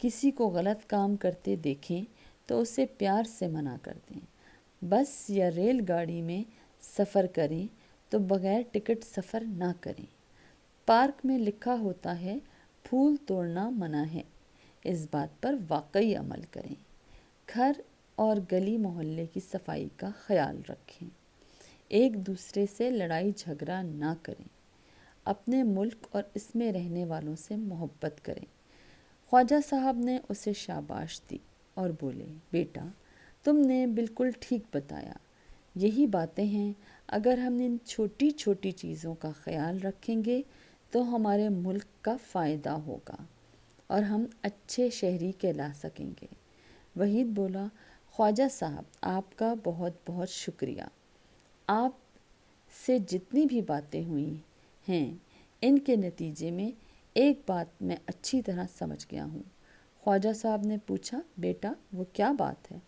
کسی کو غلط کام کرتے دیکھیں تو اسے پیار سے منع کر دیں۔ بس یا ریل گاڑی میں سفر کریں تو بغیر ٹکٹ سفر نہ کریں۔ پارک میں لکھا ہوتا ہے پھول توڑنا منع ہے، اس بات پر واقعی عمل کریں۔ گھر اور گلی محلے کی صفائی کا خیال رکھیں۔ ایک دوسرے سے لڑائی جھگڑا نہ کریں۔ اپنے ملک اور اس میں رہنے والوں سے محبت کریں۔ خواجہ صاحب نے اسے شاباش دی اور بولے، بیٹا تم نے بالکل ٹھیک بتایا، یہی باتیں ہیں، اگر ہم ان چھوٹی چھوٹی چیزوں کا خیال رکھیں گے تو ہمارے ملک کا فائدہ ہوگا اور ہم اچھے شہری کہلا سکیں گے۔ وحید بولا، خواجہ صاحب آپ کا بہت بہت شکریہ، آپ سے جتنی بھی باتیں ہوئی ہیں ان کے نتیجے میں ایک بات میں اچھی طرح سمجھ گیا ہوں۔ خواجہ صاحب نے پوچھا، بیٹا وہ کیا بات ہے؟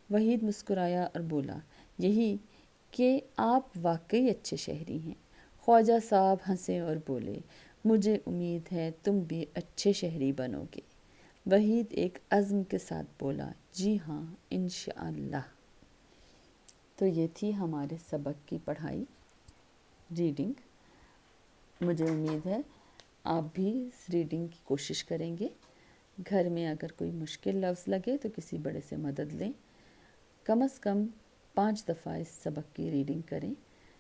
وحید مسکرایا اور بولا، یہی کہ آپ واقعی اچھے شہری ہیں۔ خواجہ صاحب ہنسے اور بولے، مجھے امید ہے تم بھی اچھے شہری بنو گے۔ وحید ایک عزم کے ساتھ بولا، جی ہاں انشاءاللہ۔ تو یہ تھی ہمارے سبق کی پڑھائی، ریڈنگ۔ مجھے امید ہے آپ بھی اس ریڈنگ کی کوشش کریں گے۔ گھر میں اگر کوئی مشکل لفظ لگے تو کسی بڑے سے مدد لیں، کم از کم 5 دفعہ اس سبق کی ریڈنگ کریں،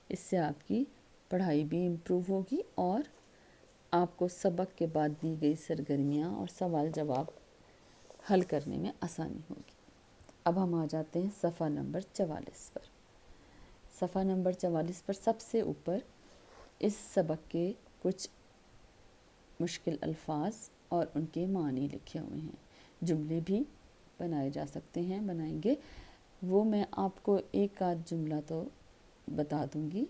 اس سے آپ کی پڑھائی بھی امپروو ہوگی اور آپ کو سبق کے بعد دی گئی سرگرمیاں اور سوال جواب حل کرنے میں آسانی ہوگی۔ اب ہم آ جاتے ہیں صفحہ نمبر 44 پر۔ صفحہ نمبر 44 پر سب سے اوپر اس سبق کے کچھ مشکل الفاظ اور ان کے معنی لکھے ہوئے ہیں۔ جملے بھی بنائے جا سکتے ہیں، بنائیں گے، وہ میں آپ کو ایک آدھ جملہ تو بتا دوں گی،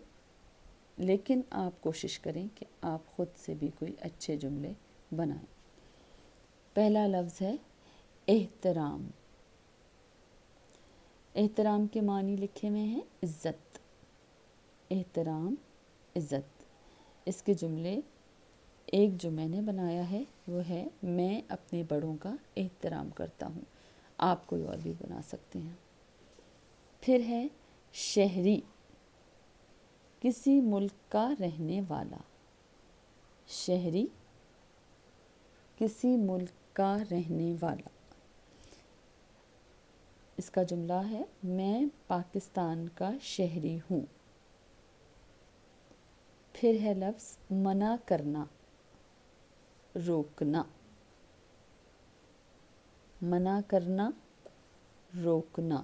لیکن آپ کوشش کریں کہ آپ خود سے بھی کوئی اچھے جملے بنائیں۔ پہلا لفظ ہے احترام۔ احترام کے معنی لکھے ہوئے ہیں عزت۔ احترام، عزت۔ اس کے جملے، ایک جو میں نے بنایا ہے وہ ہے، میں اپنے بڑوں کا احترام کرتا ہوں۔ آپ کوئی اور بھی بنا سکتے ہیں۔ پھر ہے شہری، کسی ملک کا رہنے والا۔ شہری، کسی ملک کا رہنے والا۔ اس کا جملہ ہے، میں پاکستان کا شہری ہوں۔ پھر ہے لفظ منع کرنا، روکنا۔ منع کرنا، روکنا۔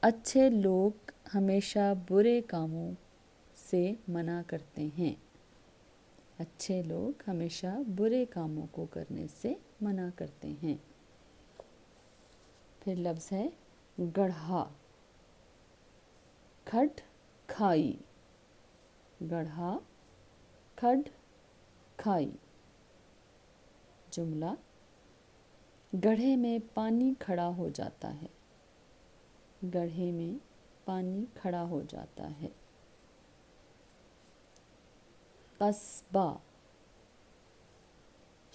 اچھے لوگ ہمیشہ برے کاموں سے منع کرتے ہیں۔ اچھے لوگ ہمیشہ برے کاموں کو کرنے سے منع کرتے ہیں۔ پھر لفظ ہے گڑھا، کھڈ کھائی۔ گڑھا، کھڈ کھائی۔ جملہ، گڑھے میں پانی کھڑا ہو جاتا ہے۔ گڑھے میں پانی کھڑا ہو جاتا ہے۔ قصبہ،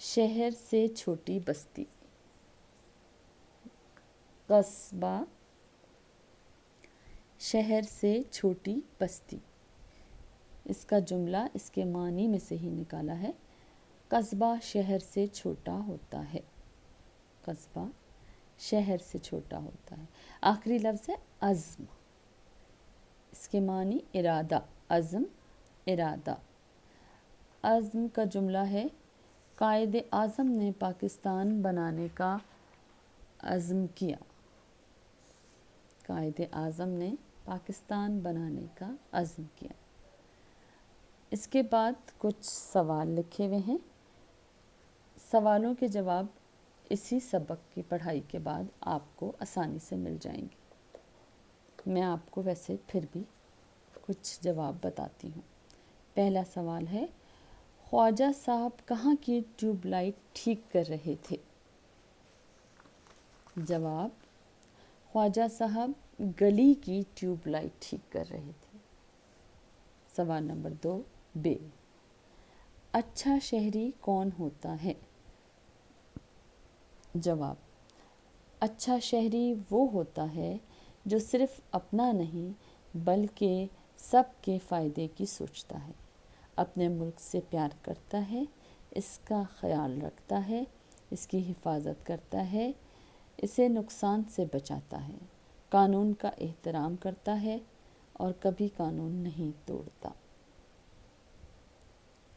شہر سے چھوٹی بستی۔ قصبہ، شہر سے چھوٹی بستی۔ اس کا جملہ اس کے معنی میں سے ہی نکالا ہے، قصبہ شہر سے چھوٹا ہوتا ہے۔ قصبہ شہر سے چھوٹا ہوتا ہے۔ آخری لفظ ہے عزم۔ اس کے معنی ارادہ، عزم، ارادہ۔ عزم کا جملہ ہے، قائد اعظم نے پاکستان بنانے کا عزم کیا۔ قائد اعظم نے پاکستان بنانے کا عزم کیا۔ اس کے بعد کچھ سوال لکھے ہوئے ہیں۔ سوالوں کے جواب اسی سبق کی پڑھائی کے بعد آپ کو آسانی سے مل جائیں گے۔ میں آپ کو ویسے پھر بھی کچھ جواب بتاتی ہوں۔ پہلا سوال ہے، خواجہ صاحب کہاں کی ٹیوب لائٹ ٹھیک کر رہے تھے؟ جواب، خواجہ صاحب گلی کی ٹیوب لائٹ ٹھیک کر رہے تھے۔ سوال نمبر 2 بے، اچھا شہری کون ہوتا ہے؟ جواب: اچھا شہری وہ ہوتا ہے جو صرف اپنا نہیں بلکہ سب کے فائدے کی سوچتا ہے، اپنے ملک سے پیار کرتا ہے، اس کا خیال رکھتا ہے، اس کی حفاظت کرتا ہے، اسے نقصان سے بچاتا ہے، قانون کا احترام کرتا ہے اور کبھی قانون نہیں توڑتا۔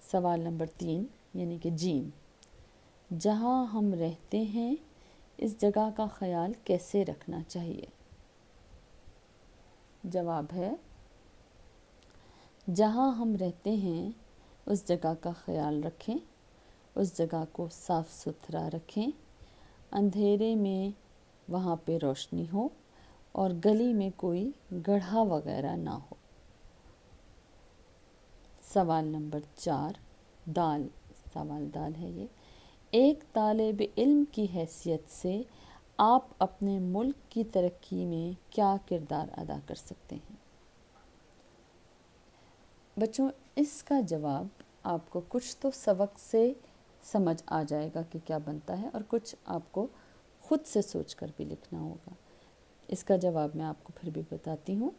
سوال نمبر 3 یعنی کہ جیم: جہاں ہم رہتے ہیں اس جگہ کا خیال کیسے رکھنا چاہیے؟ جواب ہے: جہاں ہم رہتے ہیں اس جگہ کا خیال رکھیں، اس جگہ کو صاف ستھرا رکھیں، اندھیرے میں وہاں پہ روشنی ہو اور گلی میں کوئی گڑھا وغیرہ نہ ہو۔ سوال نمبر 4 سوال دال ہے یہ: ایک طالب علم کی حیثیت سے آپ اپنے ملک کی ترقی میں کیا کردار ادا کر سکتے ہیں؟ بچوں، اس کا جواب آپ کو کچھ تو سبق سے سمجھ آ جائے گا کہ کیا بنتا ہے، اور کچھ آپ کو خود سے سوچ کر بھی لکھنا ہوگا۔ اس کا جواب میں آپ کو پھر بھی بتاتی ہوں۔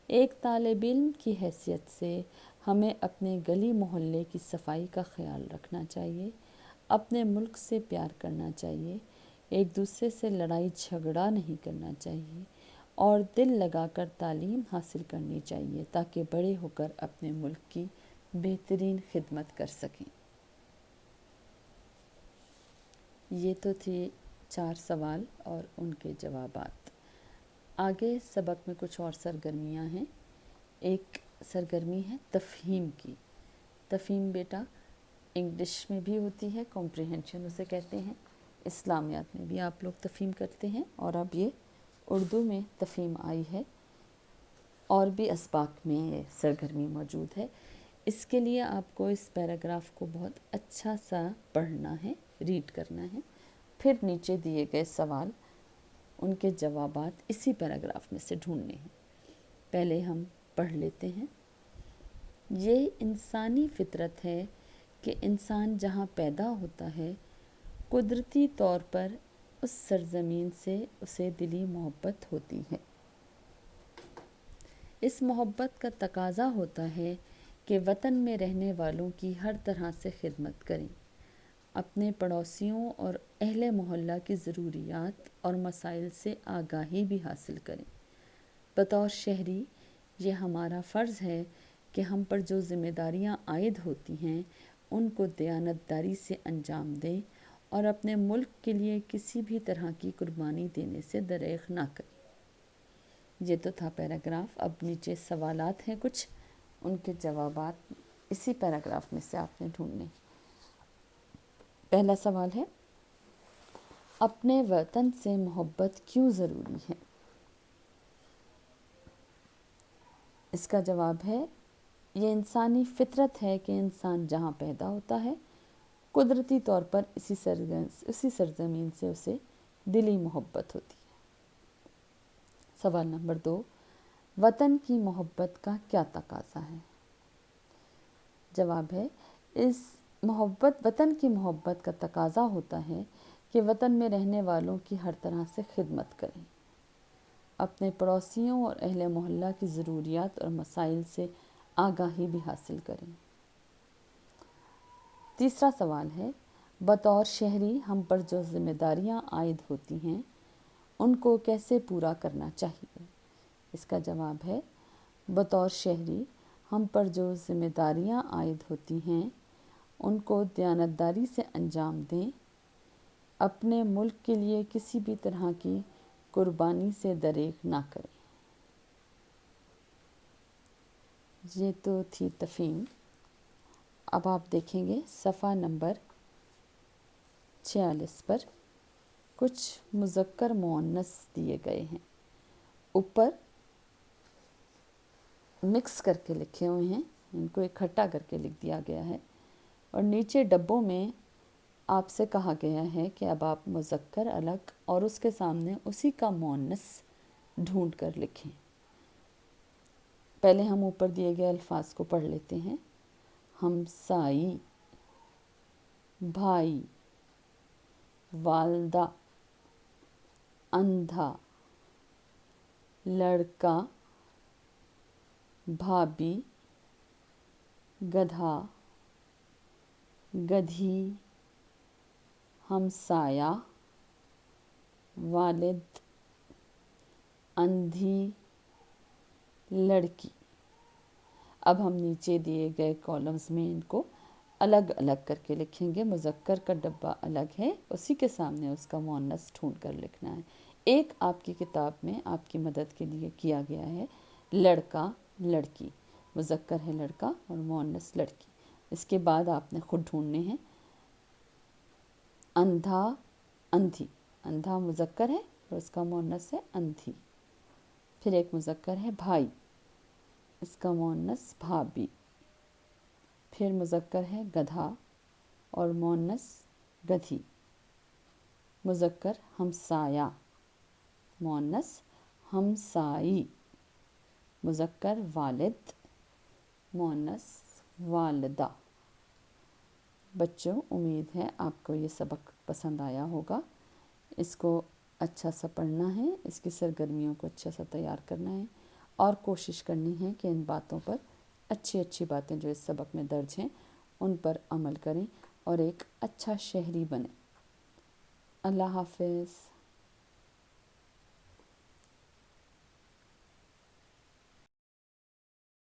ایک طالب علم کی حیثیت سے ہمیں اپنے گلی محلے کی صفائی کا خیال رکھنا چاہیے، اپنے ملک سے پیار کرنا چاہیے، ایک دوسرے سے لڑائی جھگڑا نہیں کرنا چاہیے اور دل لگا کر تعلیم حاصل کرنی چاہیے تاکہ بڑے ہو کر اپنے ملک کی بہترین خدمت کر سکیں۔ یہ تو تھی 4 سوال اور ان کے جوابات۔ آگے سبق میں کچھ اور سرگرمیاں ہیں۔ ایک سرگرمی ہے تفہیم کی۔ تفہیم بیٹا انگلش میں بھی ہوتی ہے، کمپریہنشن اسے کہتے ہیں، اسلامیات میں بھی آپ لوگ تفہیم کرتے ہیں، اور اب یہ اردو میں تفہیم آئی ہے، اور بھی اسباق میں یہ سرگرمی موجود ہے۔ اس کے لیے آپ کو اس پیراگراف کو بہت اچھا سا پڑھنا ہے، ریڈ کرنا ہے، پھر نیچے دیے گئے سوال ان کے جوابات اسی پیراگراف میں سے ڈھونڈنے ہیں۔ پہلے ہم پڑھ لیتے ہیں۔ یہ انسانی فطرت ہے کہ انسان جہاں پیدا ہوتا ہے قدرتی طور پر اس سرزمین سے اسے دلی محبت ہوتی ہے۔ اس محبت کا تقاضا ہوتا ہے کہ وطن میں رہنے والوں کی ہر طرح سے خدمت کریں، اپنے پڑوسیوں اور اہل محلہ کی ضروریات اور مسائل سے آگاہی بھی حاصل کریں۔ بطور شہری یہ ہمارا فرض ہے کہ ہم پر جو ذمہ داریاں عائد ہوتی ہیں ان کو دیانتداری سے انجام دیں اور اپنے ملک کے لیے کسی بھی طرح کی قربانی دینے سے دریغ نہ کریں۔ یہ تو تھا پیراگراف۔ اب نیچے سوالات ہیں کچھ، ان کے جوابات اسی پیراگراف میں سے آپ نے ڈھونڈنے۔ پہلا سوال ہے: اپنے وطن سے محبت کیوں ضروری ہے؟ اس کا جواب ہے: یہ انسانی فطرت ہے کہ انسان جہاں پیدا ہوتا ہے قدرتی طور پر اسی سرزمین سے اسے دلی محبت ہوتی ہے۔ سوال نمبر 2: وطن کی محبت کا کیا تقاضا ہے؟ جواب ہے: وطن کی محبت کا تقاضا ہوتا ہے کہ وطن میں رہنے والوں کی ہر طرح سے خدمت کریں، اپنے پڑوسیوں اور اہل محلہ کی ضروریات اور مسائل سے آگاہی بھی حاصل کریں۔ تیسرا سوال ہے: بطور شہری ہم پر جو ذمہ داریاں عائد ہوتی ہیں ان کو کیسے پورا کرنا چاہیے؟ اس کا جواب ہے: بطور شہری ہم پر جو ذمہ داریاں عائد ہوتی ہیں ان کو دیانتداری سے انجام دیں، اپنے ملک کے لیے کسی بھی طرح کی قربانی سے دریغ نہ کریں۔ یہ تو تھی تفہیم۔ اب آپ دیکھیں گے صفحہ نمبر 46 پر کچھ مذکر مؤنث دیے گئے ہیں، اوپر مکس کر کے لکھے ہوئے ہیں، ان کو اکٹھا کر کے لکھ دیا گیا ہے، اور نیچے ڈبوں میں آپ سے کہا گیا ہے کہ اب آپ مذکر الگ اور اس کے سامنے اسی کا مؤنث ڈھونڈ کر لکھیں۔ پہلے ہم اوپر دیے گئے الفاظ کو پڑھ لیتے ہیں۔ ہمسائی، بھائی، والدہ، اندھا، لڑکا، بھابھی، گدھا، گدھی، ہمسایہ، والد، اندھی، لڑکی۔ اب ہم نیچے دیے گئے کالمز میں ان کو الگ الگ کر کے لکھیں گے۔ مذکر کا ڈبہ الگ ہے، اسی کے سامنے اس کا مؤنث ڈھونڈ کر لکھنا ہے۔ ایک آپ کی کتاب میں آپ کی مدد کے لیے کیا گیا ہے لڑکا، لڑکی، مذکر ہے لڑکا اور مؤنث لڑکی۔ اس کے بعد آپ نے خود ڈھونڈنے ہیں اندھا، اندھی، اندھا مذکر ہے اور اس کا مؤنث ہے اندھی۔ پھر ایک مذکر ہے بھائی، اس کا مؤنث بھابھی۔ پھر مذکر ہے گدھا اور مؤنث گدھی۔ مذکر ہمسایہ، مؤنث ہمسائی۔ مذکر والد، مؤنث والدہ۔ بچوں، امید ہے آپ کو یہ سبق پسند آیا ہوگا۔ اس کو اچھا سا پڑھنا ہے، اس کی سرگرمیوں کو اچھا سا تیار کرنا ہے اور کوشش کرنی ہے کہ ان باتوں پر، اچھی اچھی باتیں جو اس سبق میں درج ہیں ان پر عمل کریں اور ایک اچھا شہری بنیں۔ اللہ حافظ۔